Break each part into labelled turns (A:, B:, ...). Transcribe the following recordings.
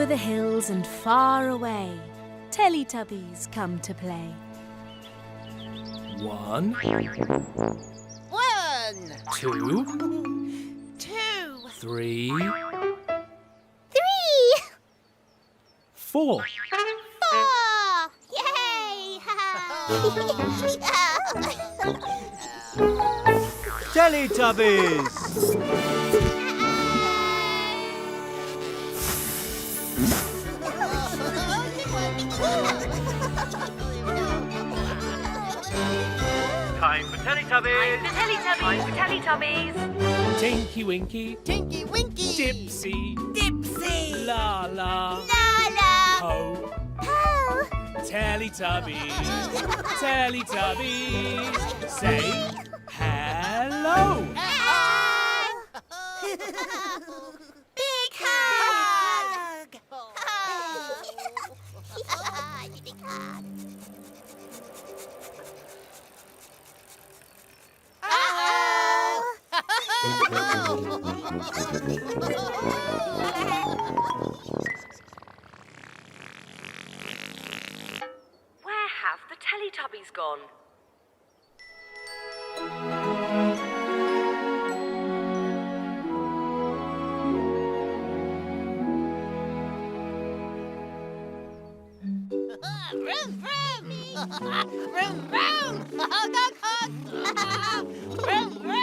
A: Over the hills and far away, Teletubbies come to play.
B: 1, 2, 3, 4.
C: Yay!
D: Teletubbies!
E: Time for Teletubbies!
A: Time for Teletubbies!
B: Tinky Winky,
C: Tinky Winky!
B: Dipsy,
C: Dipsy!
B: La La,
C: La!
B: Ho,
C: Ho!
B: Teletubbies, Teletubbies, say hello.
C: Big hug! Big hug!
A: Where have the Teletubbies gone?
C: Vroom, vroom! Vroom, vroom! Hug, hug, hug! Vroom, vroom!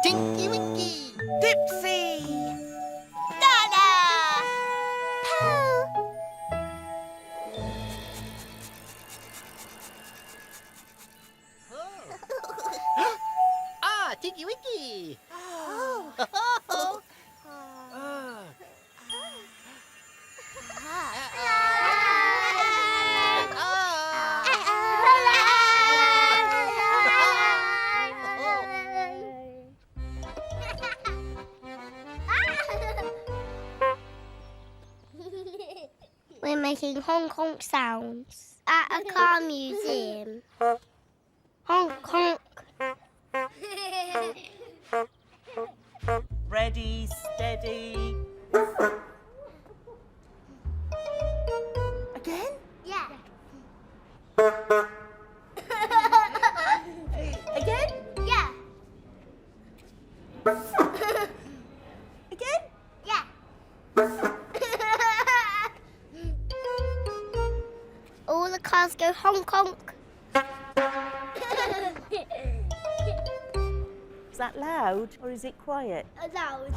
C: Tinky Winky! Dipsy! Nana! Tinky Winky!
F: We're making honk honk sounds at a car museum. Honk honk.
D: Ready, steady. Again?
F: Yeah.
D: Again?
F: Yeah.
D: Again?
F: Yeah. All the cars go honk honk.
D: Is that loud or is it quiet?
F: Loud.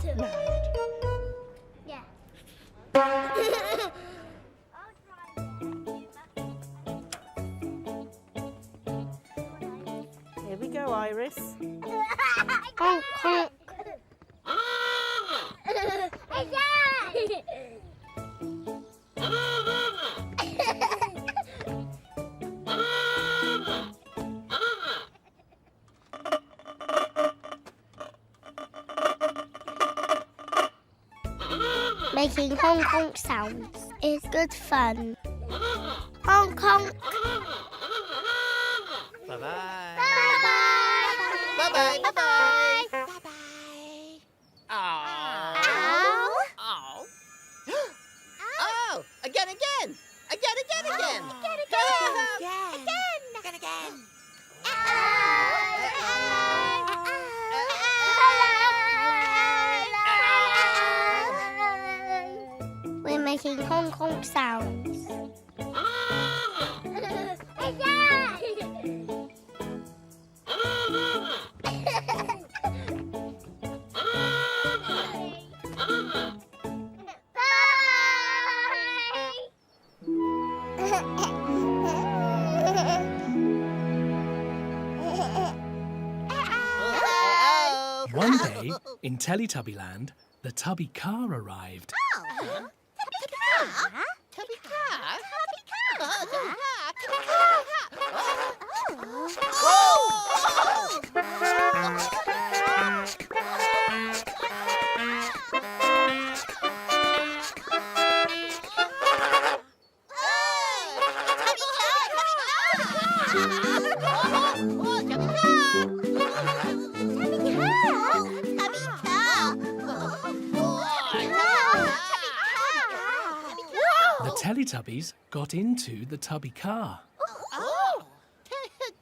F: Yeah.
D: Here we go, Iris.
F: Honk honk. Making honk honk sounds is good fun. Honk honk.
C: Bye-bye.
F: Bye.
C: Bye-bye. Bye-bye. Bye-bye. Oh. Oh. Oh. Again. Again.
F: making honk honk sounds.
B: One day, in Teletubbyland, the Tubby car arrived.
C: Tubby car?
B: The Teletubbies got into the Tubby car.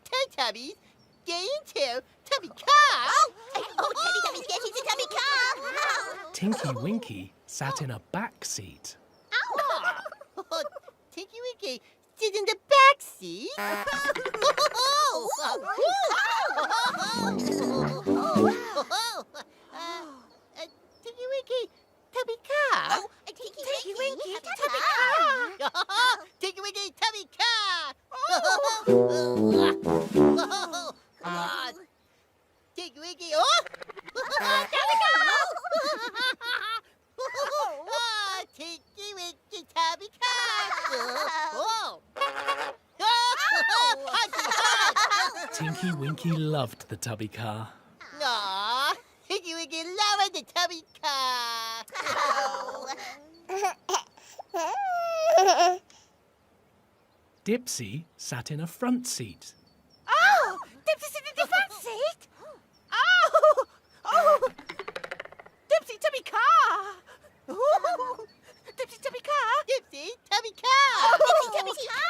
C: Teletubbies, get into Tubby car.
F: Teletubbies, get into Tubby car!
B: Tinky Winky sat in a back seat.
C: Tinky Winky, sit in the back seat. Tinky Winky, Tubby car.
F: Tinky Winky,
C: Tubby car. Tinky Winky, Tubby car. Come on. Tinky Winky, Tubby car. Tinky Winky, Tubby car.
B: Tinky Winky loved the Tubby car.
C: Aw, Tinky Winky loving the Tubby car.
B: Dipsy sat in a front seat.
F: Oh! Dipsy sit in the front seat? Oh! Dipsy Tubby car! Dipsy Tubby car!
C: Dipsy, Tubby car.
F: Dipsy Tubby car!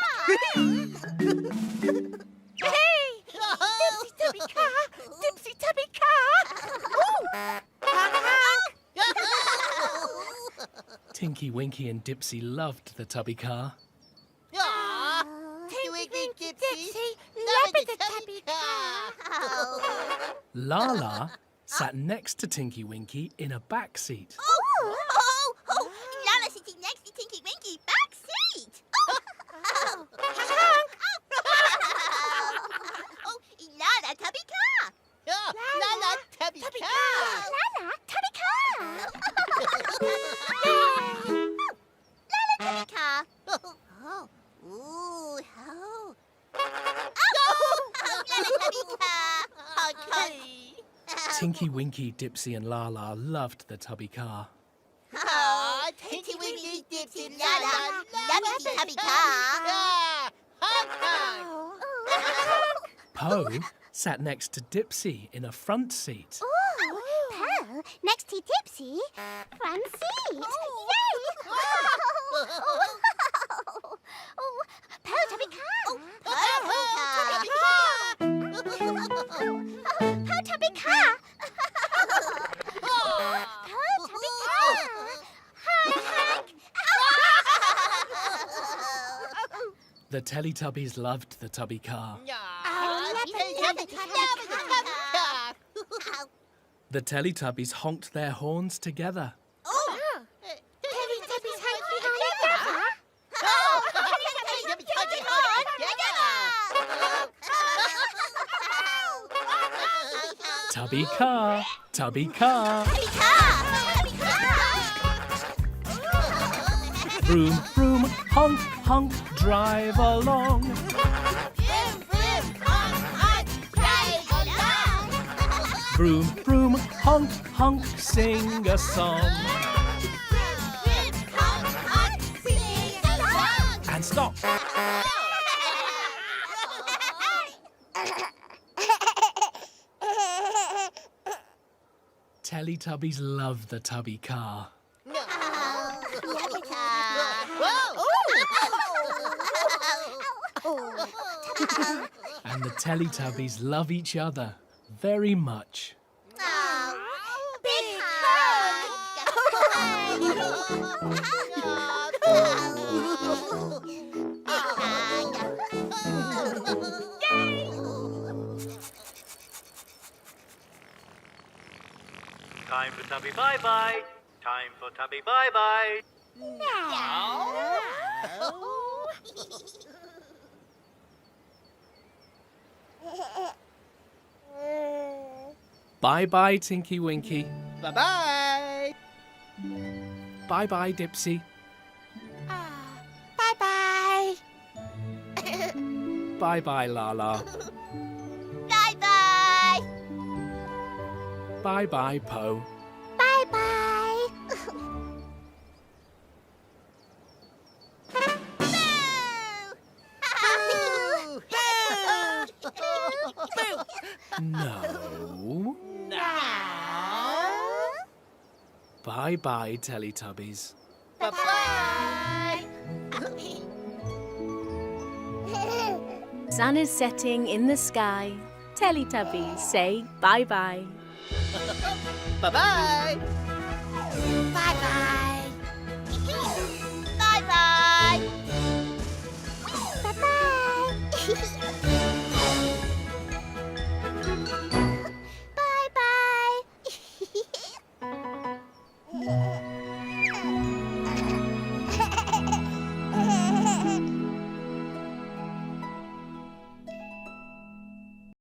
F: Hey! Dipsy Tubby car! Dipsy Tubby car!
B: Tinky Winky and Dipsy loved the Tubby car.
C: Aw, Tinky Winky, Dipsy, loving the Tubby car.
B: Lala sat next to Tinky Winky in a back seat.
F: Lala sitting next to Tinky Winky back seat. Lala Tubby car.
C: Lala, Tubby car.
F: Lala Tubby car. Lala Tubby car. Ooh, Lala Tubby car. Okay.
B: Tinky Winky, Dipsy and Lala loved the Tubby car.
C: Aw, Tinky Winky, Dipsy, Lala,
F: loving the Tubby car.
C: Honk, honk.
B: Poe sat next to Dipsy in a front seat.
F: Ooh, Pearl next to Dipsy, front seat. Yay! Pearl Tubby car. Pearl Tubby car. Pearl Tubby car. Honk,
B: The Teletubbies loved the Tubby car. The Teletubbies honked their horns together.
F: Teletubbies honking
B: Tubby car, Tubby car. Vroom, vroom, honk, honk, drive along. Vroom, vroom, honk, honk, sing a song. And stop. Teletubbies love the Tubby car. And the Teletubbies love each other very much.
F: Big hug!
E: Time for Tubby bye-bye. Time for Tubby bye-bye.
B: Bye-bye, Tinky Winky.
C: Bye-bye.
B: Bye-bye, Dipsy.
F: Bye-bye.
B: Bye-bye, Lala.
F: Bye-bye.
B: Bye-bye, Po.
F: Bye-bye.
B: No. Bye-bye, Teletubbies.
F: Bye-bye.
A: Sun is setting in the sky. Teletubbies say bye-bye.
C: Bye-bye.
F: Bye-bye.